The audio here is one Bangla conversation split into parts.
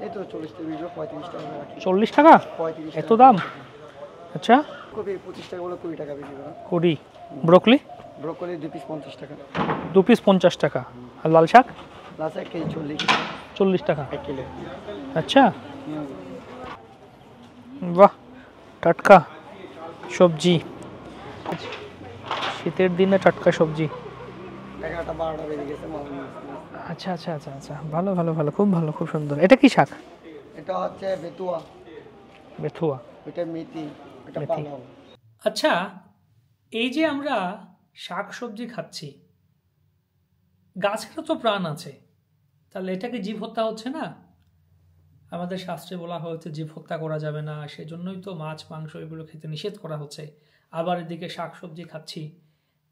এই তো 40 টাকা বিক্রি 35 টাকা করে রাখি। 40 টাকা 35 এত দাম? আচ্ছা, কপি 25 টাকা বলে 20 টাকা বিক্রি করা। কুড়ি। ব্রোকলি? ব্রোকলি 2 পিস 50 টাকা। 2 পিস 50 টাকা। আর লাল শাক? লাল শাক কেজি 40 টাকা। 1 কিলো। আচ্ছা, বাহ, টাটকা সবজি, শীতের দিনে টাটকা সবজি। 11টা 12টা বেজে গেছে মাল। আচ্ছা আচ্ছা আচ্ছা আচ্ছা, ভালো ভালো ভালো, খুব ভালো, খুব সুন্দর। এটা কি শাক? এটা হচ্ছে বেতুয়া, বেথুয়া। এটা মেথি, এটা মেথি। পালং। আচ্ছা, এই যে আমরা শাক সবজি খাচ্ছি, গাছেরও তো প্রাণ আছে, তাহলে এটাকে জীব হত্যা হচ্ছে না? আমাদের শাস্ত্রে বলা হয়েছে জীব হত্যা করা যাবে না, সেজন্যই তো মাছ মাংস এগুলো খেতে নিষেধ করা হচ্ছে। আবার এদিকে শাক সবজি খাচ্ছি,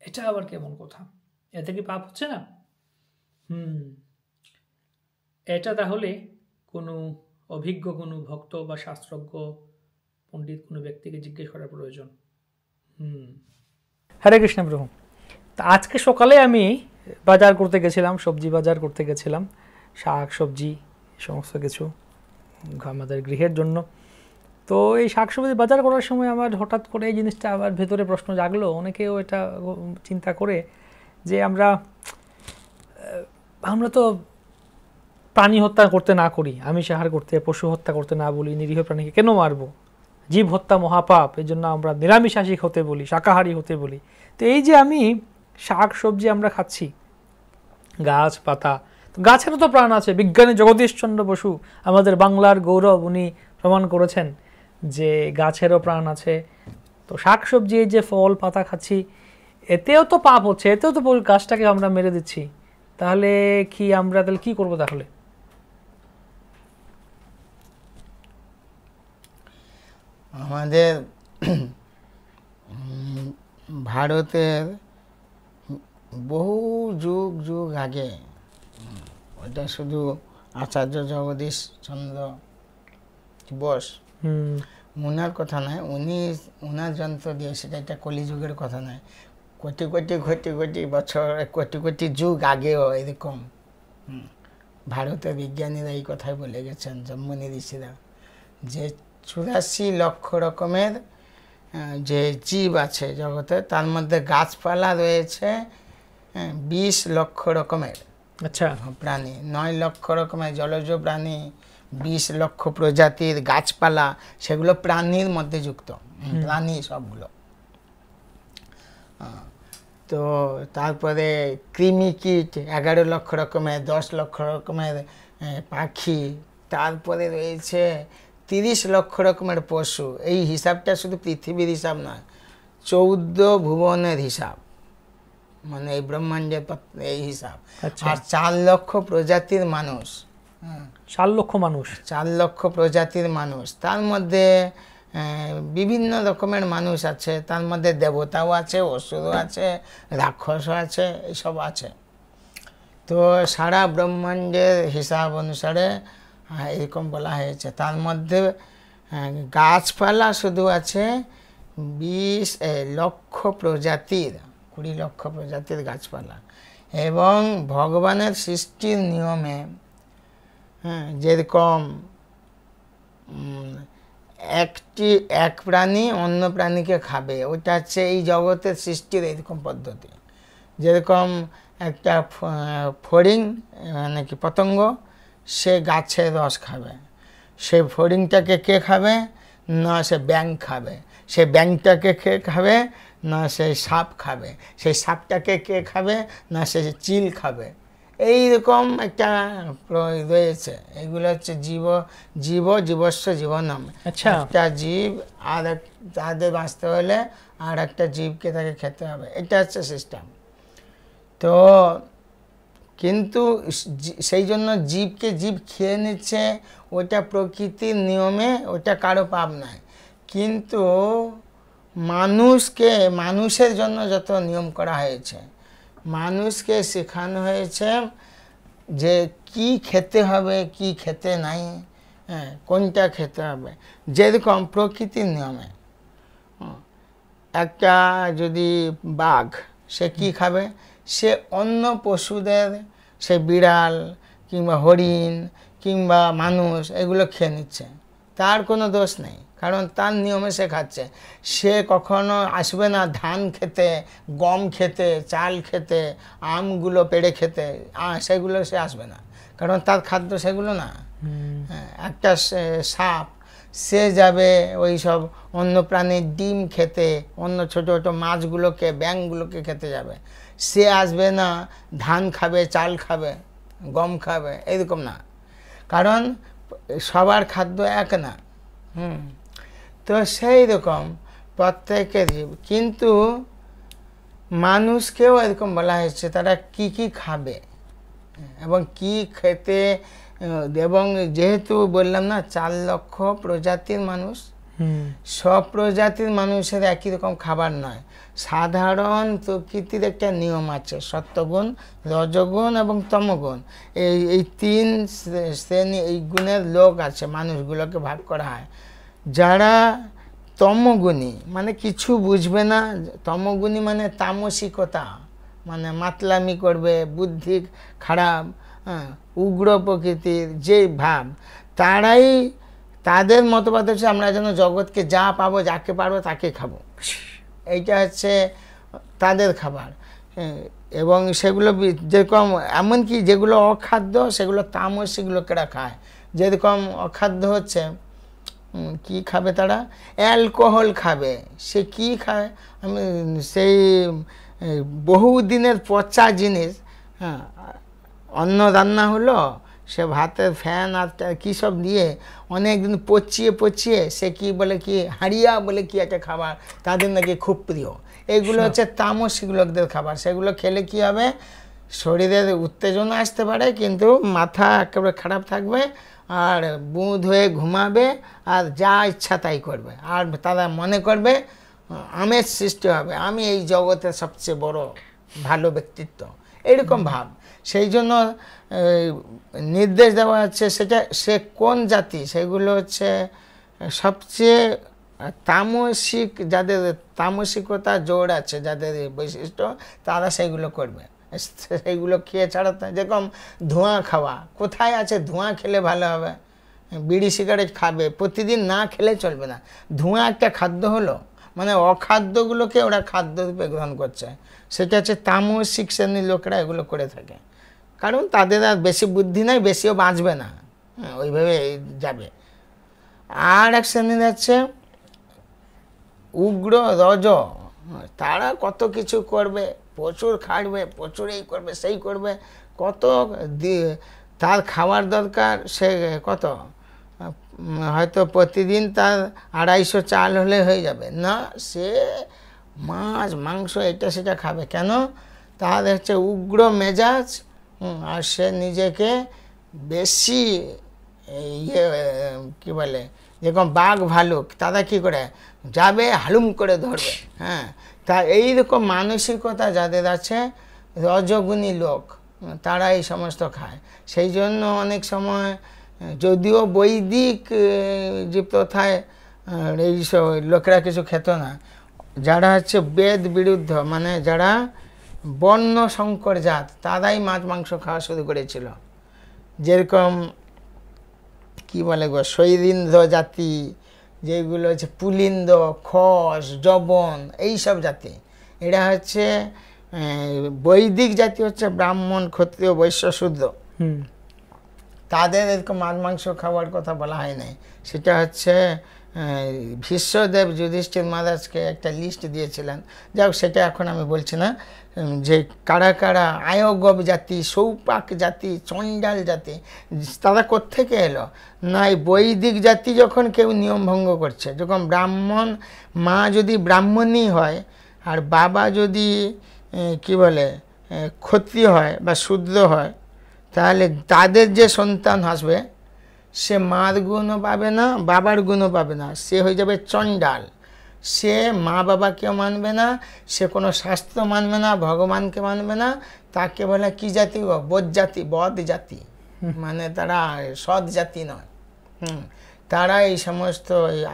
এটা আবার কেমন কথা? এতে কি পাপ হচ্ছে না? এটা তাহলে কোনো অভিজ্ঞ কোনো ভক্ত বা শাস্ত্রজ্ঞ পণ্ডিত কোনো ব্যক্তিকে জিজ্ঞেস করার প্রয়োজন। হরে কৃষ্ণ প্রভু। তা আজকে সকালে আমি বাজার করতে গেছিলাম, সবজি বাজার করতে গেছিলাম, শাক সবজি সমস্ত কিছু আমাদের গৃহের জন্য। তো এই শাকসবজি বাজার করার সময় আমার হঠাৎ করে এই জিনিসটা আবার ভেতরে প্রশ্ন জাগলো, অনেকেও এটা চিন্তা করে যে আমরা তো প্রাণী হত্যা করতে না করি, আমিষ আহার করতে, পশু হত্যা করতে না বলি, নিরীহ প্রাণীকে কেন মারবো? জীব হত্যা মহাপাপ, এই জন্য আমরা নিরামিষাশী হতে বলি, শাকাহারী হতে বলি। তো এই যে আমি শাক সবজি আমরা খাচ্ছি, গাছ পাতা, তো গাছেরও তো প্রাণ আছে। বিজ্ঞানী জগদীশচন্দ্র বসু, আমাদের বাংলার গৌরব, উনি প্রমাণ করেছেন যে গাছেরও প্রাণ আছে। তো শাক সবজি, এই যে ফল পাতা খাচ্ছি, এতেও তো পাপ হচ্ছে, এতেও তো গাছটাকে আমরা মেরে দিচ্ছি। তাহলে কি আমরা তাহলে কি করবো তাহলে? আমাদের ভারতের বহু যুগ যুগ আগে, ওটা শুধু আচার্য জগদীশ চন্দ্র বোস ওনার কথা নয়, ওনার যন্ত্র দিয়ে, সেটা একটা কলিযুগের কথা নয়, কোটি কোটি কোটি কোটি বছর, কোটি কোটি যুগ আগেও এরকম ভারতের বিজ্ঞানীরা এই কথাই বলে গেছেন, জম্মনি ঋষিরা, যে 84 লক্ষ রকমের যে জীব আছে জগতে, তার মধ্যে গাছপালা রয়েছে 20 লক্ষ রকমের। আচ্ছা, প্রাণী 9 লক্ষ রকমের জলজ প্রাণী, 20 লক্ষ প্রজাতির গাছপালা, সেগুলো প্রাণীর মধ্যে যুক্ত, প্রাণী সবগুলো। তো তারপরে কৃমি কীট 11 লক্ষ রকমের, 10 লক্ষ রকমের পাখি, তারপরে রয়েছে 30 লক্ষ রকমের পশু। এই হিসাবটা শুধু পৃথিবীর হিসাব নয়, 14 ভুবনের হিসাব, মানে এই ব্রহ্মাণ্ডের এই হিসাব। আর 4 লক্ষ প্রজাতির মানুষ, 4 লক্ষ মানুষ, 4 লক্ষ প্রজাতির মানুষ। তার মধ্যে বিভিন্ন রকমের মানুষ আছে, তার মধ্যে দেবতাও আছে, অসুরও আছে, রাক্ষসও আছে, এইসব আছে। তো সারা ব্রহ্মাণ্ডের হিসাব অনুসারে এরকম বলা হয়েছে। তার মধ্যে গাছপালা শুধু আছে 20 লক্ষ প্রজাতির, 20 লক্ষ প্রজাতির গাছপালা। এবং ভগবানের সৃষ্টির নিয়মে যেরকম এক প্রাণী অন্য প্রাণীকে খাবে, ওটা হচ্ছে এই জগতের সৃষ্টির এরকম পদ্ধতি। যেরকম একটা ফড়িং, মানে কি পতঙ্গ, সে গাছের রস খাবে, সেই ফড়িংটাকে কে খাবে? না সে ব্যাঙ খাবে। সে ব্যাঙটাকে কে খাবে? না সে সাপ খাবে। সেই সাপটাকে কে খাবে? না সে চিল খাবে। এইরকম একটা রয়েছে। এগুলো হচ্ছে জীবস্ব জীবনম। একটা জীব আর তাদের বাঁচতে হলে আর একটা জীবকে তাকে খেতে হবে, এটা হচ্ছে সিস্টেম। তো কিন্তু সেই জন্য জীবকে জীব খেয়ে নিচ্ছে, ওটা প্রকৃতির নিয়মে, ওটা কারো পাপ নয়। কিন্তু মানুষের জন্য যত নিয়ম করা হয়েছে, মানুষকে শেখানো হয়েছে যে কি খেতে হবে, কি খেতে নাই, কোনটা খেতে হবে। যেরকম প্রকৃতির নিয়মে একটা যদি বাঘ, সে কি খাবে? সে অন্য পশুদের, সে বিড়াল কিংবা হরিণ কিংবা মানুষ এগুলো খেয়ে নিচ্ছে, তার কোনো দোষ নেই, কারণ তার নিয়মে সে খাচ্ছে। সে কখনো আসবে না ধান খেতে, গম খেতে, চাল খেতে, আমগুলো পেড়ে খেতে, সেগুলো সে আসবে না, কারণ তার খাদ্য সেগুলো না। হ্যাঁ, একটা সাপ সে যাবে ওই সব অন্য প্রাণীর ডিম খেতে, অন্য ছোট ছোট মাছগুলোকে, ব্যাঙগুলোকে খেতে যাবে। সে আসবে না ধান খাবে, চাল খাবে, গম খাবে, এরকম না, কারণ সবার খাদ্য এক না। তো সেই রকম প্রত্যেকের জীব, কিন্তু মানুষকেও এরকম বলা হয়েছে তারা কি কি খাবে এবং কি খেতে, এবং যেহেতু বললাম না 4 লক্ষ প্রজাতির মানুষ, সব প্রজাতির মানুষের একই রকম খাবার নয়। সাধারণ প্রকৃতির একটা নিয়ম আছে, সত্যগুণ, রজগুণ এবং তমগুণ, এই 3 শ্রেণী, এই গুণের লোক আছে, মানুষগুলোকে ভাগ করা হয়। যারা তমগুণী মানে কিছু বুঝবে না, তমগুণী মানে তামসিকতা, মানে মাতলামি করবে, বুদ্ধি খারাপ, উগ্র প্রকৃতির যে ভাব, তারাই, তাদের মতবাদ হচ্ছে আমরা যেন জগৎকে যা পাবো, যাকে পারবো তাকে খাবো, এইটা হচ্ছে তাদের খাবার। এবং সেগুলো যেরকম, এমনকি যেগুলো অখাদ্য সেগুলো তামসিক লোকেরা খায়। যেরকম অখাদ্য হচ্ছে কি খাবে তারা, অ্যালকোহল খাবে। সে কি খায়, আমি সেই বহুদিনের পচা জিনিস, হ্যাঁ, অন্ন রান্না হলো, সে ভাতের ফ্যান আর কী সব দিয়ে অনেক দিন পচিয়ে পচিয়ে সে কি বলে, কি হাড়িয়া বলে কি একটা খাবার, তাদের নাকি খুব প্রিয়। এগুলো হচ্ছে তামসিক লোকদের খাবার। সেগুলো খেলে কি হবে, শরীরের উত্তেজনা আসতে পারে, কিন্তু মাথা একেবারে খারাপ থাকবে, আর বুঁদ হয়ে ঘুমাবে, আর যা ইচ্ছা তাই করবে, আর তারা মনে করবে আমের সৃষ্টি হবে, আমি এই জগতের সবচেয়ে বড় ভালো ব্যক্তিত্ব, এরকম ভাব। সেই জন্য নির্দেশ দেওয়া হচ্ছে, সেটা সে কোন জাতি, সেগুলো হচ্ছে সবচেয়ে তামসিক, যাদের তামসিকতা জোর আছে, যাদের বৈশিষ্ট্য, তারা সেইগুলো করবে। সেইগুলো খেয়ে ছাড়াতে, যেরকম ধোঁয়া খাওয়া, কোথায় আছে ধোঁয়া খেলে ভালো হবে, বিড়ি সিগারেট খাবে, প্রতিদিন না খেলে চলবে না। ধোঁয়া একটা খাদ্য হলো, মানে অখাদ্যগুলোকে ওরা খাদ্য রূপে গ্রহণ করছে। সেটা হচ্ছে তামসিক শ্রেণীর লোকেরা এগুলো করে থাকে, কারণ তাদের আর বেশি বুদ্ধি নাই, বেশিও বাঁচবে না, ওইভাবে যাবে। আর এক শ্রেণীর আছে উগ্র রজ, তারা কত কিছু করবে, প্রচুর খাটবে, প্রচুর এই করবে সেই করবে, কত তার খাওয়ার দরকার, সে কত, হয়তো প্রতিদিন তার 250 চাল হলে হয়ে যাবে না, সে মাছ মাংস এটা সেটা খাবে। কেন? তার হচ্ছে উগ্র মেজাজ, আর সে নিজেকে বেশি ইয়ে কী বলে, যেরকম বাঘ ভালুক, তারা কী করে যাবে, হালুম করে ধরবে। হ্যাঁ, তা এইরকম মানসিকতা যাদের আছে, রজগুণী লোক, তারা এই সমস্ত খায়। সেই জন্য অনেক সময়, যদিও বৈদিক যে প্রথায় এই সব লোকেরা কিছু খেত না, যারা হচ্ছে বেদ বিরুদ্ধ, মানে যারা বর্ণ সংকর জাত, তারাই মাছ মাংস খাওয়া শুরু করেছিল। যেরকম কি বলে গো, শৈরিন্দ্র জাতি, যেগুলো হচ্ছে পুলিন্দ, খস, জবন, এইসব জাতি, এরা হচ্ছে বৈদিক জাতি, হচ্ছে ব্রাহ্মণ, ক্ষত্রিয়, বৈশ্য, শূদ্র। তাদের এরকম মাছ মাংস খাওয়ার কথা বলা হয় নাই। সেটা হচ্ছে ভীষ্মদেব যুধিষ্ঠির মহারাজকে একটা লিস্ট দিয়েছিলেন। যাই হোক, সেটা এখন আমি বলছি না, যে কারা কারা আয়গব জাতি, সৌপাক জাতি, চণ্ডাল জাতি, তারা কোত্থেকে এলো না, এই বৈদিক জাতি যখন কেউ নিয়ম ভঙ্গ করছে, যখন ব্রাহ্মণ মা যদি ব্রাহ্মণী হয়, আর বাবা যদি কি বলে ক্ষত্রিয় হয় বা শূদ্র হয়, তাহলে তাদের যে সন্তান আসবে, সে মার গুণও পাবে না, বাবার গুণও পাবে না, সে হয়ে যাবে চণ্ডাল। সে মা বাবাকেও মানবে না, সে কোনো শাস্ত্র মানবে না, ভগবানকে মানবে না। তাকে বলে কি জাতি? বদ জাতি, বদ জাতি, মানে তারা সৎ জাতি নয়। তারা এই সমস্ত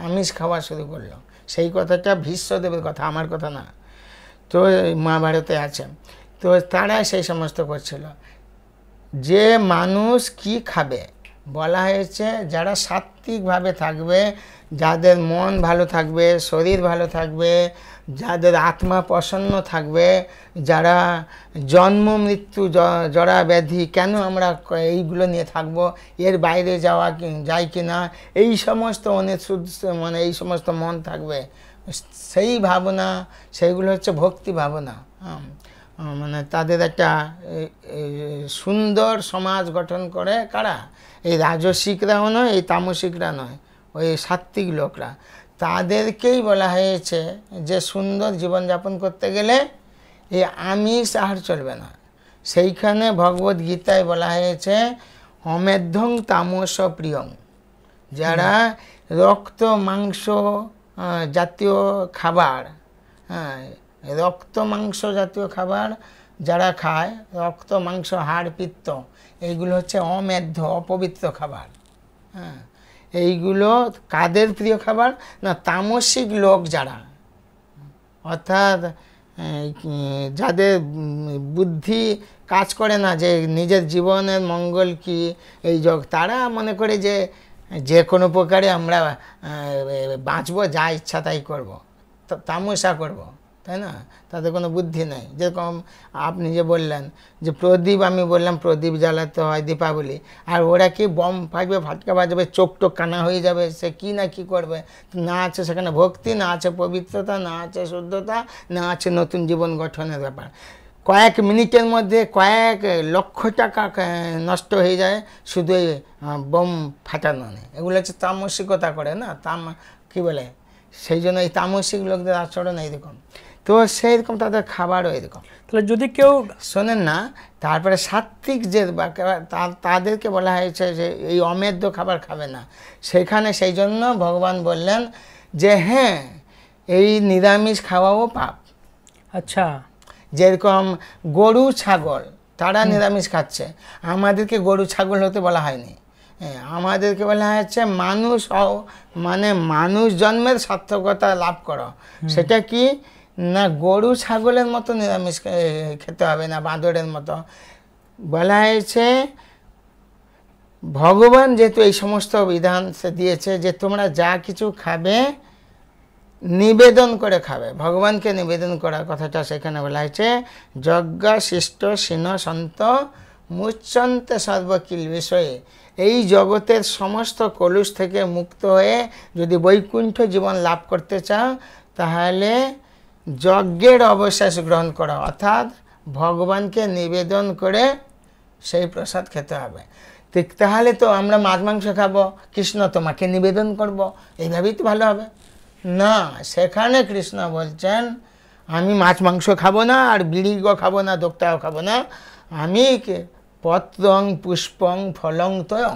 আমিষ খাওয়া শুরু করলো। সেই কথাটা ভীষ্মদেবের কথা, আমার কথা না। তো মহাভারতে আছে। তো তারা সেই সমস্ত করছিল। যে মানুষ কি খাবে, বলা হয়েছে যারা সাত্ত্বিকভাবে থাকবে, যাদের মন ভালো থাকবে, শরীর ভালো থাকবে, যাদের আত্মা প্রসন্ন থাকবে, যারা জন্ম মৃত্যু জরা ব্যাধি কেন আমরা এইগুলো নিয়ে থাকবো, এর বাইরে যায় কি না, এই সমস্ত মানে এই সমস্ত মন থাকবে, সেই ভাবনা, সেইগুলো হচ্ছে ভক্তি ভাবনা। মানে তাদের একটা সুন্দর সমাজ গঠন করে কারা, এই রাজসিকরাও নয়, এই তামসিকরা নয়, ওই সাত্ত্বিক লোকরা। তাদেরকেই বলা হয়েছে যে সুন্দর জীবনযাপন করতে গেলে এই আমিষ আহার চলবে না। সেইখানে ভগবদ গীতায় বলা হয়েছে অমেধ্যং তামস প্রিয়ং, যারা রক্ত মাংস জাতীয় খাবার, হ্যাঁ, রক্ত মাংস জাতীয় খাবার যারা খায়, রক্ত মাংস হাড় পিত্ত, এইগুলো হচ্ছে অমেধ্য অপবিত্র খাবার। হ্যাঁ, এইগুলো কাদের প্রিয় খাবার না, তামসিক লোক যারা, অর্থাৎ যাদের বুদ্ধি কাজ করে না যে নিজের জীবনের মঙ্গল কি এই তারা মনে করে যে যে কোনো প্রকারে আমরা বাঁচবো, যা ইচ্ছা তাই করবো, তামসা করব, তাই না? তাদের কোনো বুদ্ধি নেই। যেরকম আপনি যে বললেন যে প্রদীপ, আমি বললাম প্রদীপ জ্বালাতে হয় দীপাবলি, আর ওরা কি বম ফাটবে, ফাটকা বাজাবে, চোখ টোক কানা হয়ে যাবে, সে কি না কি করবে, না আছে সেখানে ভক্তি, না আছে পবিত্রতা, না আছে শুদ্ধতা, না আছে নতুন জীবন গঠনের ব্যাপার। কয়েক মিনিটের মধ্যে কয়েক লক্ষ টাকা নষ্ট হয়ে যায় শুধু এই বোম ফাটানো নেই। এগুলো হচ্ছে তামসিকতা করে না, কী বলে, সেই জন্য এই তামসিক লোকদের আচরণ এইরকম। তো সেই রকম তাদের খাবারও এরকম। তাহলে যদি কেউ শোনেন না, তারপরে সাত্ত্বিক যে তাদেরকে বলা হয়েছে যে এই অমেধ্য খাবার খাবে না। সেখানে সেই জন্য ভগবান বললেন যে হ্যাঁ, এই নিরামিষ খাওয়াও পাপ। আচ্ছা, যেরকম গরু ছাগল তারা নিরামিষ খাচ্ছে, আমাদেরকে গরু ছাগল হতে বলা হয়নি। আমাদেরকে বলা হয়েছে মানুষ হও, মানে মানুষ জন্মের সার্থকতা লাভ করো। সেটা কি না, গরু ছাগলের মতো নিরামিষ খেতে হবে না, বাঁদরের মতো। বলা হয়েছে ভগবান যেহেতু এই সমস্ত বিধান সে দিয়েছে যে তোমরা যা কিছু খাবে নিবেদন করে খাবে, ভগবানকে নিবেদন করার কথাটা সেখানে বলা হয়েছে যজ্ঞ শিষ্ট সিন সন্ত মুচ্ছন্তে সর্বকিল বিষয়ে। এই জগতের সমস্ত কলুষ থেকে মুক্ত হয়ে যদি বৈকুণ্ঠ জীবন লাভ করতে চাও, তাহলে যজ্ঞের অবশেষ গ্রহণ করা, অর্থাৎ ভগবানকে নিবেদন করে সেই প্রসাদ খেতে হবে। ঠিক তাহলে তো আমরা মাছ মাংস খাবো, কৃষ্ণ তোমাকে নিবেদন করব, এইভাবেই তো ভালো হবে না। সেখানে কৃষ্ণ বলছেন আমি মাছ মাংস খাবো না, আর বিড়িও খাবো না, দোক্তাও খাবো না, আমি পত্রং পুষ্পং ফলং তয়ং,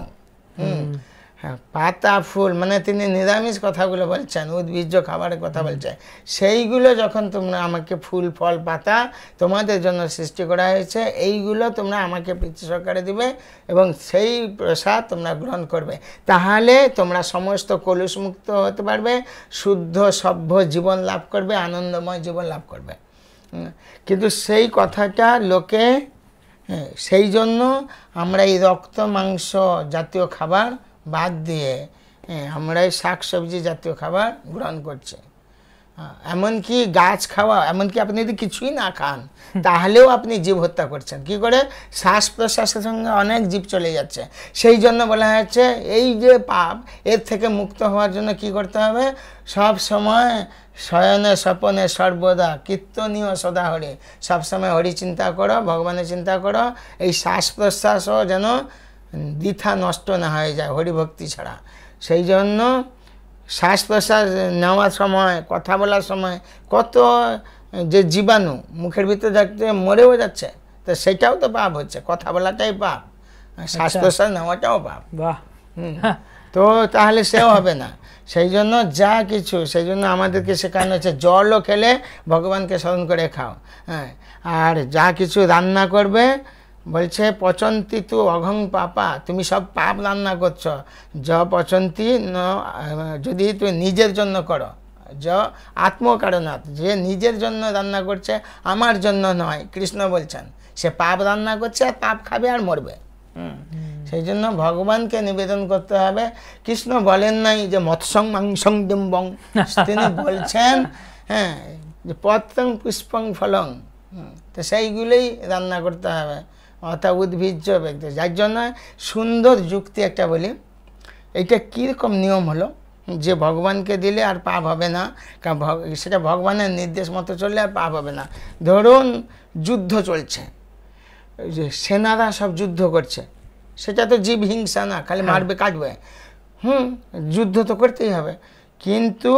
পাতা ফুল, মানে তিনি নিরামিষ কথাগুলো বলছেন, উদ্ভিজ্জ খাবারের কথা বলছেন, সেইগুলো যখন তোমরা আমাকে ফুল ফল পাতা তোমাদের জন্য সৃষ্টি করা হয়েছে, এইগুলো তোমরা আমাকে প্রীতি সহকারে দিবে এবং সেই প্রসাদ তোমরা গ্রহণ করবে, তাহলে তোমরা সমস্ত কলুষমুক্ত হতে পারবে, শুদ্ধ সভ্য জীবন লাভ করবে, আনন্দময় জীবন লাভ করবে। কিন্তু সেই কথাটা লোকে, সেই জন্য আমরা এই রক্ত মাংস জাতীয় খাবার বাদ দিয়ে আমরা এই শাক সবজি জাতীয় খাবার গ্রহণ করছি। এমনকি গাছ খাওয়া, এমনকি আপনি যদি কিছুই না খান তাহলেও আপনি জীব হত্যা করছেন। কি করে? শ্বাস প্রশ্বাসের সঙ্গে অনেক জীব চলে যাচ্ছে। সেই জন্য বলা হয়েছে এই যে পাপ, এর থেকে মুক্ত হওয়ার জন্য কি করতে হবে? সব সময় শয়নে স্বপনে সর্বদা কীর্তনীয় সদা হরি, সবসময় হরি চিন্তা করো, ভগবানের চিন্তা করো, এই শ্বাস প্রশ্বাসও যেন বৃথা নষ্ট না হয়ে যায় হরিভক্তি ছাড়া। সেই জন্য শ্বাস প্রশ্বাস নেওয়ার সময়, কথা বলার সময় কত যে জীবাণু মুখের ভিতরে যাচ্ছে, মরেও যাচ্ছে, তো সেটাও তো পাপ হচ্ছে। কথা বলাটাই পাপ, শ্বাস প্রশ্বাস নেওয়াটাও পাপ। বাহ, তো তাহলে সেও হবে না। সেই জন্য যা কিছু, সেই জন্য আমাদেরকে শেখানো হচ্ছে জলও খেলে ভগবানকে স্মরণ করে খাও। হ্যাঁ, আর যা কিছু রান্না করবে বলছে পচন্তি তু অঘং পাপা, তুমি সব পাপ রান্না করছো। য পচন্তি ন, যদি তুমি নিজের জন্য করো, য আত্মকারণাৎ, যে নিজের জন্য রান্না করছে, আমার জন্য নয়, কৃষ্ণ বলছেন সে পাপ রান্না করছে আর পাপ খাবে আর মরবে। সেই জন্য ভগবানকে নিবেদন করতে হবে। কৃষ্ণ বলেন নাই যে মৎসং মাংসং ডিম্বং, তিনি বলছেন হ্যাঁ যে পত্রং পুষ্পং ফলং, তো সেইগুলোই রান্না করতে হবে, অর্থাৎ উদ্ভিজ্জ ব্যক্তি। যার জন্য সুন্দর যুক্তি একটা বলি, এইটা কীরকম নিয়ম হলো যে ভগবানকে দিলে আর পাপ হবে না, কারণ সেটা ভগবানের নির্দেশ মতো চললে আর পাপ হবে না। ধরুন যুদ্ধ চলছে, যে সেনারা সব যুদ্ধ করছে, সেটা তো জীব হিংসা না, খালি মারবে কাটবে, যুদ্ধ তো করতেই হবে। কিন্তু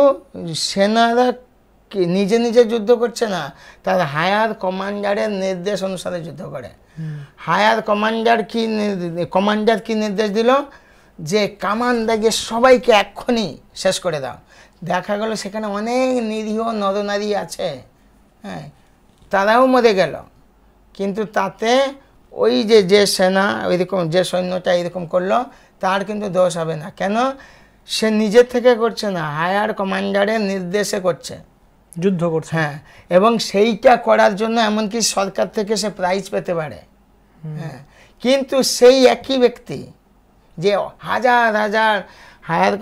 সেনারা নিজে নিজে যুদ্ধ করছে না, তার হায়ার কমান্ডারের নির্দেশ অনুসারে যুদ্ধ করে। হায়ার কমান্ডার কি নির্দেশ দিল যে কামান দাগিয়ে সবাইকে এক্ষুনি শেষ করে দাও। দেখা গেল সেখানে অনেক নিরীহ নরনারী আছে, হ্যাঁ, তারাও মরে গেল, কিন্তু তাতে ওই যে সেনা ওইরকম, যে সৈন্যটা এরকম করলো তার কিন্তু দোষ হবে না। কেন? সে নিজের থেকে করছে না, হায়ার কমান্ডারের নির্দেশে করছে, যুদ্ধ করছে। হ্যাঁ, এবং সেইটা করার জন্য এমনকি সরকার থেকে সে প্রাইজ পেতে পারে। হ্যাঁ, কিন্তু সেই একই ব্যক্তি যে হাজার হাজার হায়ার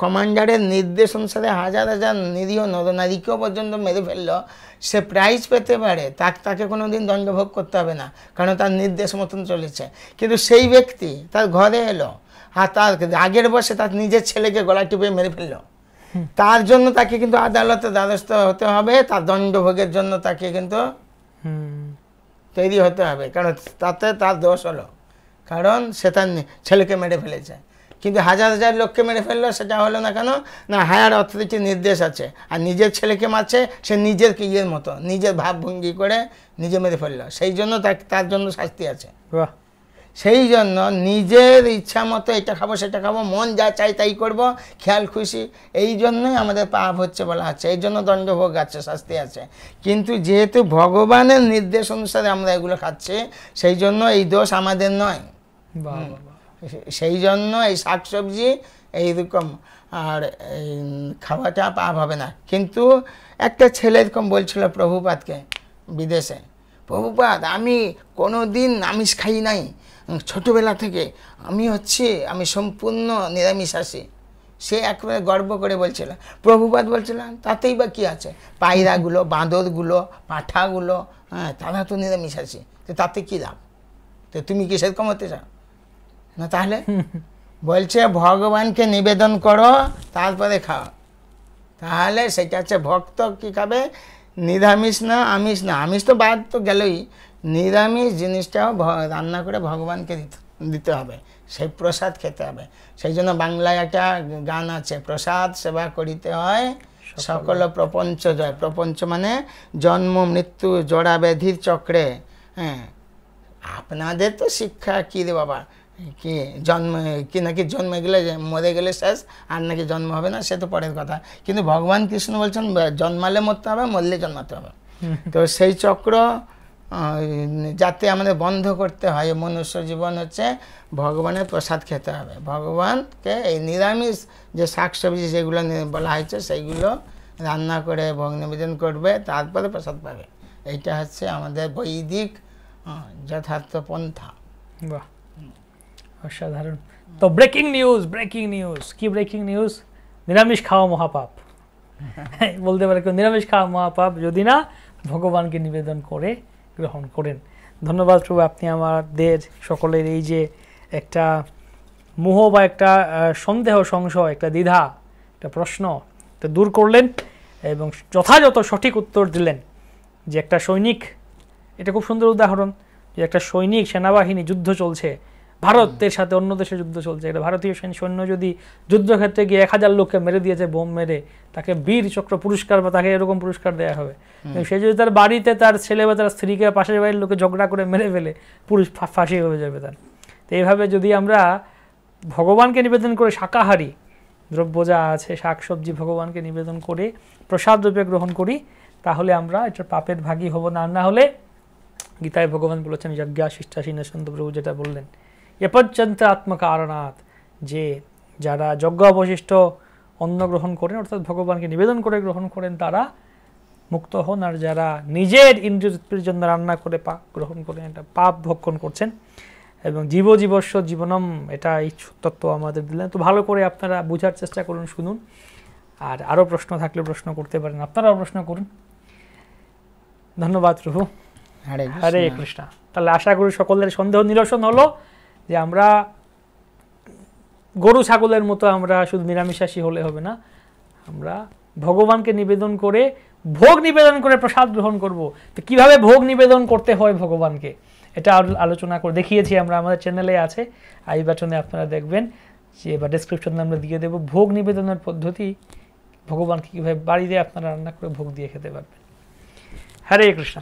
কমান্ডারের নির্দেশ অনুসারে হাজার হাজার নিরীহ নরনারীকেও পর্যন্ত মেরে ফেললো, সে প্রাইজ পেতে পারে, তাকে কোনো দিন দণ্ডভোগ করতে হবে না, কারণ তার নির্দেশ মতন চলেছে। কিন্তু সেই ব্যক্তি তার ঘরে এলো আর তার আগের বসে তার নিজের ছেলেকে গলা টিপে মেরে ফেললো, তার জন্য তাকে কিন্তু আদালতে দ্বারস্থ হতে হবে, তার দণ্ডভোগের জন্য তাকে কিন্তু তৈরি হতে হবে, কারণ তাতে তার দোষ হলো, কারণ সে তার ছেলেকে মেরে ফেলেছে। কিন্তু হাজার হাজার লোককে মেরে ফেললো, সেটা হলো না কেন? না, হায়ার অথরিটির নির্দেশ আছে, আর নিজের ছেলেকে মারছে, সে নিজের ইয়ের মতো নিজের ভাবভঙ্গি করে নিজে মেরে ফেললো, সেই জন্য তার জন্য শাস্তি আছে। সেই জন্য নিজের ইচ্ছা মতো এটা খাবো সেটা খাবো, মন যা চাই তাই করব, খেয়াল খুশি, এই জন্যই আমাদের পাপ হচ্ছে বলা হচ্ছে, এই জন্য দণ্ডভোগ আছে, শাস্তি আছে। কিন্তু যেহেতু ভগবানের নির্দেশ অনুসারে আমরা এগুলো খাচ্ছি, সেই জন্য এই দোষ আমাদের নয়। সেই জন্য এই শাকসবজি এইরকম আর এই খাওয়াটা পাপ হবে না। কিন্তু একটা ছেলে এরকম বলছিল প্রভুপাদকে বিদেশে, প্রভুপাদ আমি কোনো দিন আমিষ খাই নাই, ছোটোবেলা থেকে আমি সম্পূর্ণ নিরামিষাশী। সে একেবারে গর্ব করে বলছিল। প্রভুপাদ বলছিলাম তাতেই বা কী আছে, পায়রাগুলো, বাঁদরগুলো, পাঁঠাগুলো, হ্যাঁ, তারা তো নিরামিষাশী, তো তাতে কী লাভ? তো তুমি কি সেরকম হতে চাও না? তাহলে বলছে ভগবানকে নিবেদন করো তারপরে খাও, তাহলে সেটা হচ্ছে ভক্ত কি খাবে, নিরামিষ না আমিষ না, আমিষ তো বাদ তো গেলই, নিরামিষ জিনিসটাও রান্না করে ভগবানকে দিতে হবে, সেই প্রসাদ খেতে হবে। সেই জন্য বাংলায় একটা গান আছে, প্রসাদ সেবা করিতে হয় সকল প্রপঞ্চ জয়। প্রপঞ্চ মানে জন্ম মৃত্যু জড়া ব্যাধির চক্রে। হ্যাঁ, আপনাদের তো শিক্ষা কী রে বাবা, কি জন্ম কি নাকি জন্মে গেলে মরে গেলে শেষ, আর নাকি জন্ম হবে না, সে তো পরের কথা। কিন্তু ভগবান কৃষ্ণ বলছেন জন্মালে মরতে হবে, মরলে জন্মাতে হবে। তো সেই চক্র যাতে আমাদের বন্ধ করতে হয়, মনুষ্য জীবন হচ্ছে ভগবানের প্রসাদ খেতে হবে। ভগবানকে এই নিরামিষ যে শাকসবজি যেগুলো বলা হয়েছে সেইগুলো রান্না করে ভোগ নিবেদন করবে, তারপরে প্রসাদ পাবে। এইটা হচ্ছে আমাদের বৈদিক যথার্থ পন্থা। বাহ, অসাধারণ। তো ব্রেকিং নিউজ, কি ব্রেকিং নিউজ? নিরামিষ খাওয়া মহাপাপ। বলতে পারে কেউ নিরামিষ খাওয়া মহাপাপ যদি না ভগবানকে নিবেদন করে গ্রহণ করেন। ধন্যবাদ প্রভু, আপনি আমাদের সকলের এই যে একটা মোহ বা একটা সন্দেহ, সংশয়, একটা দ্বিধা, একটা প্রশ্ন এটা দূর করলেন এবং যথাযথ সঠিক উত্তর দিলেন। যে একটা সৈনিক, এটা খুব সুন্দর উদাহরণ, যে একটা সৈনিক, সেনাবাহিনী যুদ্ধ চলছে, ভারতের সাথে অন্য দেশের যুদ্ধ চলছে, এটা ভারতীয় সৈন্য যদি যুদ্ধক্ষেত্রে গিয়ে 1000 লোককে মেরে দিয়েছে বোম মেরে, তাকে বীর চক্র পুরস্কার বা তাকে এরকম পুরস্কার দেওয়া হবে। সে যদি তার বাড়িতে তার ছেলে বা তার স্ত্রীকে পাশের বাড়ির লোকে ঝগড়া করে মেরে ফেলে, ফাঁসি হয়ে যাবে তার। তো এইভাবে যদি আমরা ভগবানকে নিবেদন করে শাকাহারী দ্রব্য যা আছে, শাকসবজি ভগবানকে নিবেদন করে প্রসাদ রূপে গ্রহণ করি, তাহলে আমরা এটা পাপের ভাগী হব না। না হলে গীতায় ভগবান বলেছেন যজ্ঞা শিষ্টাশী নশন্ত, প্রভু যেটা বললেন এপর্যন্ত আত্মকারণাৎ, যে যারা যজ্ঞ অবশিষ্ট অন্ন গ্রহণ করেন অর্থাৎ ভগবানকে নিবেদন করে গ্রহণ করেন তারা মুক্ত হন, আর যারা নিজের ইন্দ্রিয় তৃপ্তির জন্য রান্না করে পাপ গ্রহণ করেন এটা পাপ ভক্ষণ করছেন। এবং জীবস্ব জীবনম, এটা এই তত্ত্ব আমাদের দিলেন। তো ভালো করে আপনারা বোঝার চেষ্টা করুন, শুনুন। আর আরও প্রশ্ন থাকলে প্রশ্ন করতে পারেন, আপনারাও প্রশ্ন করুন। ধন্যবাদ প্রভু। হরে হরে কৃষ্ণ। তাহলে আশা করি সকলের সন্দেহ নিরসন হলো যে আমরা গরু ছাগলের মতো আমরা শুধু নিরামিষাশী হলে হবে না, আমরা ভগবানকে নিবেদন করে ভোগ নিবেদন করে প্রসাদ গ্রহণ করব। তো কিভাবে ভোগ নিবেদন করতে হয় ভগবানকে, এটা আলোচনা করে দেখিয়েছি আমরা, আমাদের চ্যানেলে আছে, আই বাটনে আপনারা দেখবেন যে, বা ডেসক্রিপশনে আমরা দিয়ে দেবো ভোগ নিবেদনের পদ্ধতি, ভগবানকে কীভাবে বাড়িতে আপনারা রান্না করে ভোগ দিয়ে খেতে পারবেন। হরে কৃষ্ণ।